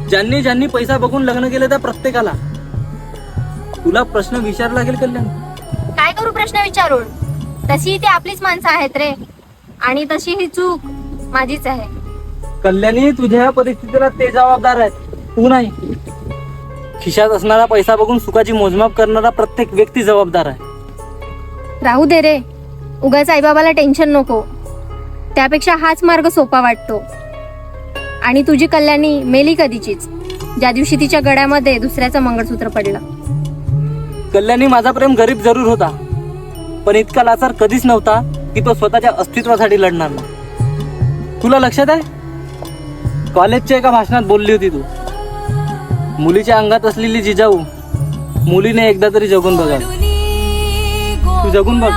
ज्यांनी ज्यांनी पैसा बघून लग्न केलं त्या प्रत्येकाला तुला प्रश्न विचारला लागेल कल्याण. काय करू प्रश्न विचारून? तशी ती आपलीच माणसं आहेत रे, आणि तशी ही चूक माझीच आहे. कल्याणी तुझ्या या परिस्थितीला ते जबाबदार आहेत, तू नाही. खिशात असणारा पैसा बघून सुखाची मोजमाप करणारा प्रत्येक व्यक्ती जबाबदार आहे. राहू दे रे, उगाच आईबाबाला टेन्शन नको. त्यापेक्षा हाच मार्ग सोपा वाटतो. आणि तुझी कल्याणी मेली कधीचीच, ज्या दिवशी तिच्या गळ्यामध्ये दुसऱ्याचं मंगळसूत्र पडलं. कल्याणी माझा प्रेम गरीब जरूर होता, पण इतका लाचार कधीच नव्हता की तो स्वतःच्या अस्तित्वासाठी लढणार नाही. तुला लक्षात आहे, कॉलेजच्या एका भाषणात बोलली होती तू, मुलीच्या अंगात असलेली जिजाऊ मुलीने एकदा तरी जगून बघा. तू जगून बघ.